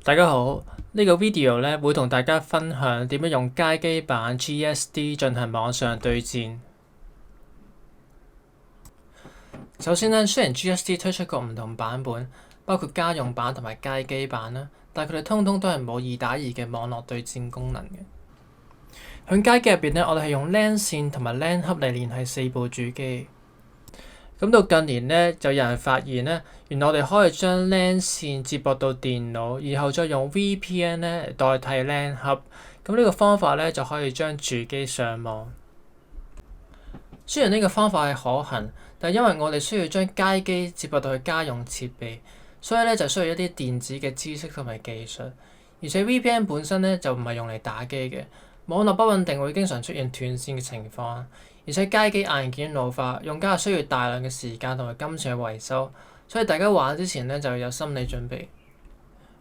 大家好，呢個 video 咧會同大家分享點樣用街機版 GSD 進行網上對戰。首先咧，雖然 GSD 推出過唔同版本，包括家用版同埋街機版啦，但佢哋通通都係冇2打2嘅網絡對戰功能嘅。響街機入邊咧，我哋係用 LAN 線同埋 LAN 盒嚟聯繫4部主機。咁到近年咧，就有人發現咧，原來我哋可以將 LAN 線接駁到電腦，然後再用 VPN 咧嚟代替 LAN 盒。咁呢個方法咧就可以將主機上網。雖然呢個方法係可行，但係因為我哋需要將街機接駁到去家用設備，所以咧就需要一啲電子嘅知識同埋技術。而且 VPN 本身咧就唔係用嚟打機嘅，網絡不穩定會經常出現斷線嘅情況。而且街機硬件老化，用家係需要大量嘅時間同埋金錢去維修，所以大家玩之前咧就要有心理準備。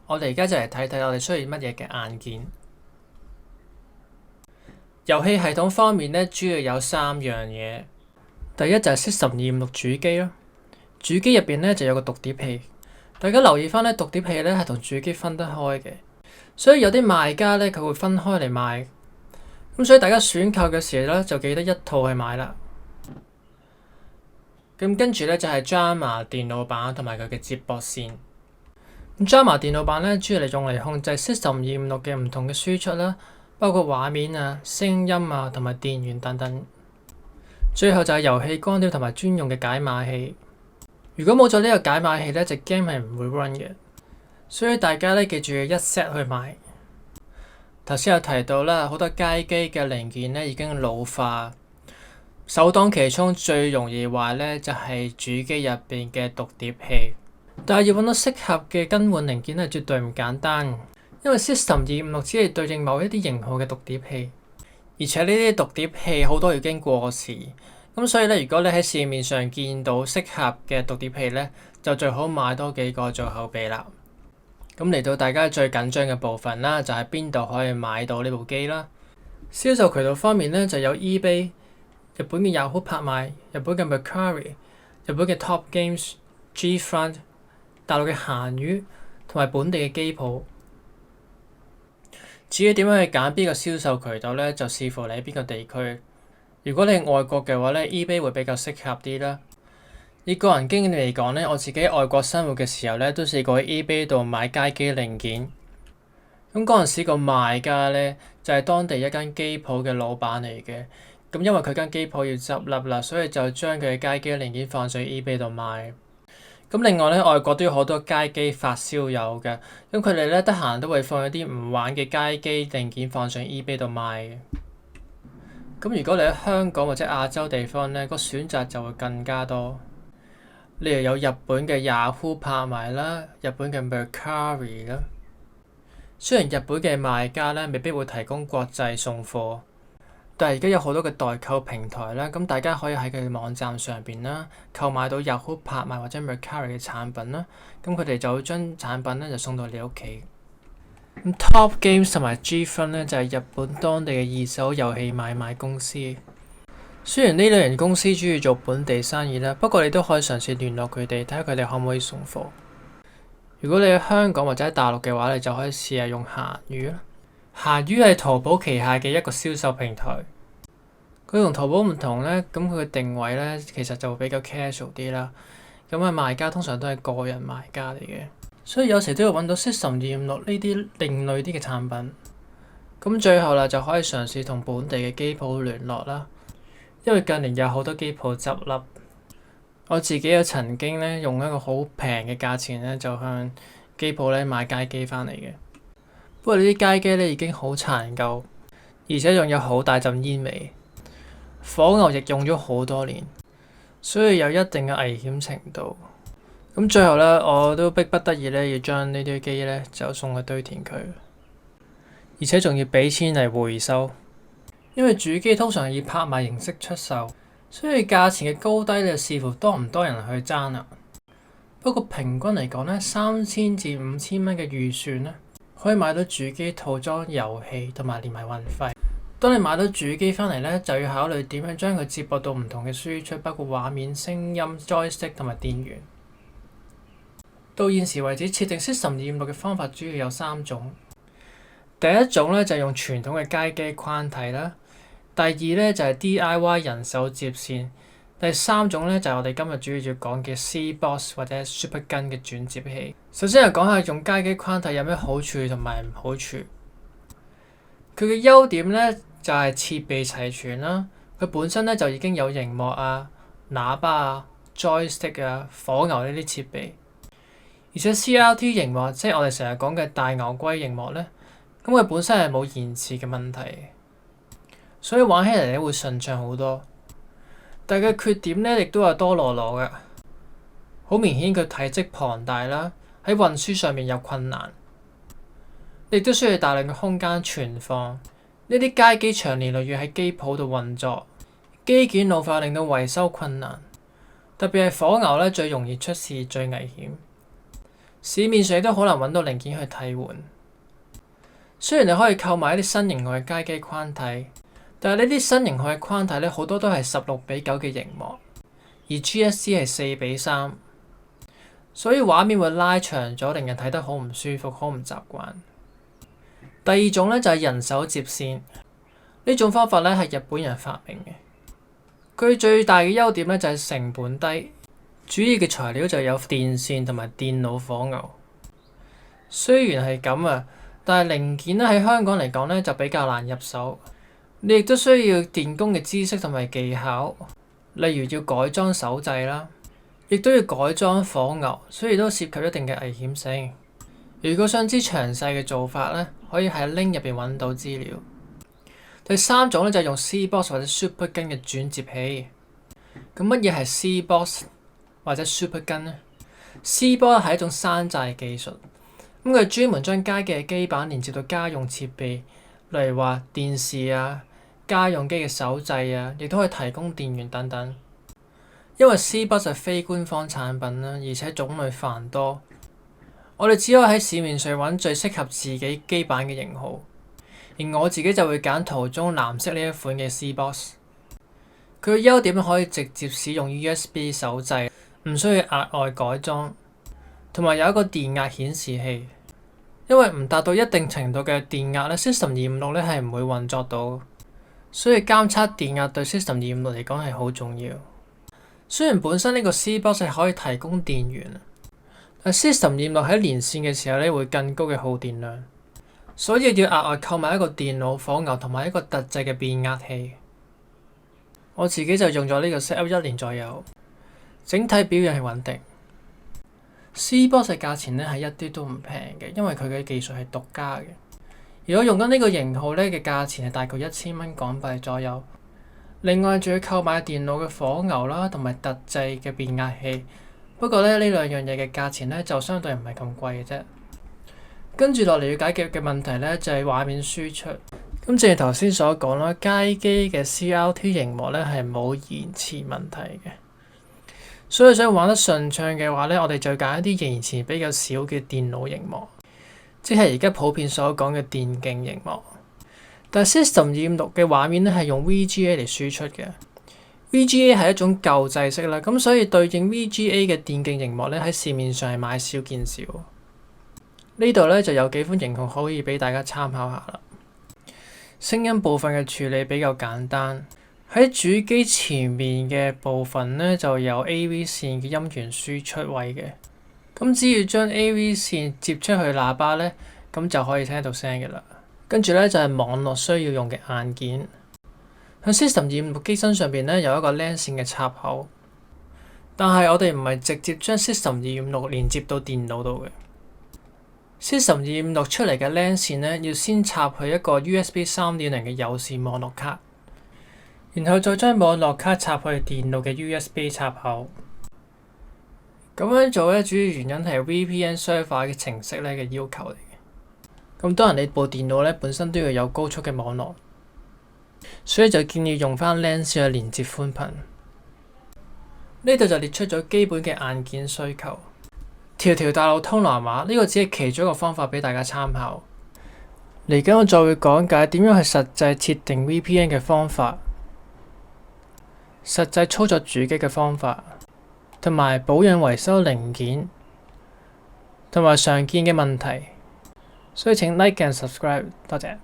我哋而家就嚟睇睇我哋需要乜嘢嘅硬件。遊戲系統方面咧，主要有3樣嘢。第一就係 System256 主機啦，主機入邊咧就有個讀碟器。大家留意翻咧，讀碟器咧係同主機分得開嘅，所以有啲賣家咧佢會分開嚟賣。咁所以大家選購嘅時候咧，就記得一套去買啦。咁跟住咧就係 JAMMA 電腦版同埋佢嘅接駁線。咁 JAMMA 電腦版咧主要嚟用嚟控制 System256嘅唔同嘅輸出啦，包括畫面啊、聲音啊同埋電源等等。最後就係遊戲光碟同埋專用嘅解碼器。如果冇咗呢個解碼器咧，隻 game 係唔會 run 嘅。所以大家咧記住要一 set 去買。頭先有提到啦，好多街機嘅零件咧已經老化，首當其衝最容易壞咧就係主機入邊嘅讀碟器。但係要揾到適合嘅更換零件係絕對唔簡單，因為 System256只係對應某一啲型號嘅讀碟器，而且呢啲讀碟器好多已經過時。咁所以咧，如果你喺市面上見到適合嘅讀碟器咧，就最好買多幾個做後備啦。咁嚟到大家最緊張嘅部分啦，就係邊度可以買到呢部機啦？銷售渠道方面咧，就有 eBay、日本嘅 Yahoo 拍賣、日本嘅 Mercari、日本嘅 Top Games、G-Front、大陸嘅閒魚同埋本地嘅機鋪。至於點樣去揀邊個銷售渠道咧，就視乎你喺邊個地區。如果你係外國嘅話咧，eBay 會比較適合啲啦。以個人經驗嚟講咧，我自己喺外國生活嘅時候咧，都試過喺 eBay 度買街機零件。咁嗰陣時個賣家咧就係當地一間機鋪嘅老闆嚟嘅。咁因為佢間機鋪要執笠啦，所以就將佢嘅街機零件放上 eBay 度賣。咁另外咧，外國都有好多街機發燒友嘅，咁佢哋咧得閒都會放一啲唔玩嘅街機零件放上 eBay 度賣嘅。咁如果你喺香港或者亞洲地方咧，個選擇就會更加多。例如有日本嘅 Yahoo 拍賣啦，日本嘅 Mercari 啦。雖然日本嘅賣家咧未必會提供國際送貨，但係而家有好多嘅代購平台啦，咁大家可以喺佢哋網站上邊啦購買到 Yahoo 拍賣或者 Mercari 嘅產品啦，咁佢哋就會將產品咧就送到你屋企。咁 Top Games 同埋 G-Front 咧就係日本當地嘅二手遊戲買賣公司。雖然呢類型公司主要做本地生意啦，不過你都可以嘗試聯絡佢哋，睇下佢哋可唔可以送貨。如果你喺香港或者喺大陸嘅話，你就可以試下用閒魚啦。閒魚係淘寶旗下嘅一個銷售平台，佢同淘寶唔同咧，咁佢嘅定位咧其實就會比較 casual 啲啦。咁啊，賣家通常都係個人賣家嚟嘅，所以有時都要揾到 System256呢啲另類啲嘅產品。咁最後啦，就可以嘗試同本地嘅機鋪聯絡啦。因為近年有好多機鋪執笠，我自己有曾經咧用一個好平嘅價錢咧就向機鋪咧買街機翻嚟嘅。不過呢啲街機咧已經好殘舊，而且仲有好大陣煙味，火牛亦用咗好多年，所以有一定嘅危險程度。咁最後咧，我都逼不得已咧要將呢啲機咧就送去堆填區，而且仲要俾錢嚟回收。因為主機通常以拍賣形式出售，所以價錢嘅高低就視乎多唔多人去爭啦。不過平均嚟講咧，3000至5000蚊嘅預算咧，可以買到主機套裝遊戲同埋連埋運費。當你買到主機翻嚟咧，就要考慮點樣將佢接駁到唔同嘅輸出，包括畫面、聲音、joystick 同埋電源。到現時為止，設定 System256嘅方法主要有3種。第一種咧就係用傳統嘅街機框體啦，第二咧就係 DIY 人手接線，第三種咧就係我哋今日主要要講嘅 C-Box 或者 SuperGun 嘅轉接器。首先係講下用街機框體有咩好處同埋唔好處。佢嘅優點咧就係設備齊全啦，佢本身咧就已經有熒幕啊、喇叭啊、joystick 啊、火牛呢啲設備，而且 CRT 熒幕即係我哋成日講嘅大牛龜熒幕咧。咁佢本身係冇延遲嘅問題，所以玩起嚟咧會順暢好多。但係佢缺點咧亦都係多羅羅嘅，好明顯佢體積龐大啦，喺運輸上面有困難，亦都需要大量嘅空間存放。呢啲街機長年累月喺機鋪度運作，機件老化令到維修困難，特別係火牛咧最容易出事、最危險。市面上亦都好難揾到零件去替換。雖然你可以購買一啲新型號嘅街機框體，但係呢啲新型號嘅框體咧好多都係16:9嘅螢幕，而 GSC 係4:3，所以畫面會拉長咗，令人睇得好唔舒服、好唔習慣。第二種咧就係人手接線，呢種方法咧係日本人發明嘅。佢最大嘅優點咧就係成本低，主要嘅材料就有電線同埋電腦火牛。雖然係咁啊，但係零件咧喺香港嚟講咧就比較難入手，你亦都需要電工嘅知識同埋技巧，例如要改裝手掣啦，亦都要改裝火牛，所以都涉及一定嘅危險性。如果想知詳細嘅做法咧，可以喺 link 入邊揾到資料。第三種咧就係用 C-Box 或者 SuperGun 嘅轉接器。咁乜嘢係 C-Box 或者 SuperGun 咧？C-Box 係一種山寨技術。咁佢專門將街機嘅基板連接到家用設備，例如話電視啊、家用機嘅手掣啊，亦都可以提供電源等等。因為 C-Box 係非官方產品啦，而且種類繁多，我哋只可以喺市面上揾最適合自己基板嘅型號。而我自己就會揀圖中藍色呢一款嘅 C-Box。佢嘅優點可以直接使用 USB 手掣，唔需要額外改裝，同埋有一個電壓顯示器。因為唔達到一定程度嘅電壓咧，System256咧係唔會運作到，所以監測電壓對 System256嚟講係好重要。雖然本身呢個 C-Box 係可以提供電源，但 System256喺連線嘅時候咧會更高嘅耗電量，所以要額外購買一個電腦火牛同埋一個特製嘅變壓器。我自己就用咗呢個 set-up 1年左右，整體表現係穩定。C-Box 嘅價錢咧係一啲都唔平嘅，因為佢嘅技術係獨家嘅。如果用緊呢個型號咧嘅價錢係大概1000蚊港幣左右。另外仲要購買電腦嘅火牛啦，同埋特製嘅變壓器。不過咧呢兩樣嘢嘅價錢咧就相對唔係咁貴嘅啫。跟住落嚟要解決嘅問題咧就係畫面輸出。咁正如頭先所講啦，街機嘅 CRT 螢幕咧係冇延遲問題嘅。所以想玩得順暢嘅話咧，我哋就揀一啲延遲比較少嘅電腦螢幕，即係而家普遍所講嘅電競螢幕。但係 System256嘅畫面咧係用 VGA 嚟輸出嘅。VGA 係一種舊制式啦，咁所以對應 VGA 嘅電競螢幕咧喺市面上係買少見少。呢度咧就有幾款型號可以俾大家參考下啦。聲音部分嘅處理比較簡單。喺主機前面嘅部分咧，就有 AV 線嘅音源輸出位嘅。咁只要將 AV 線接出去喇叭咧，咁就可以聽到聲嘅啦。跟住咧就係網絡需要用嘅硬件。喺 System256機身上邊咧有一個 LAN 線嘅插口，但係我哋唔係直接將 System256連接到電腦度嘅。System256出嚟嘅 LAN 線咧要先插去一個 USB 3.0嘅有線網絡卡。然後再將網絡卡插去電腦嘅 USB 插口。咁樣做咧，主要原因係 VPN server 嘅程式咧嘅要求嚟嘅。咁當然你部電腦咧本身都要有高速嘅網絡，所以就建議用翻 LAN 線去連接寬頻。呢度就列出咗基本嘅硬件需求。條條大路通羅馬，呢個只係其中一個方法俾大家參考。嚟緊我再會講解點樣去實際設定 VPN 嘅方法。實際操作主機嘅方法，同埋保養維修零件。同埋常見嘅問題，所以請 like and subscribe，多謝。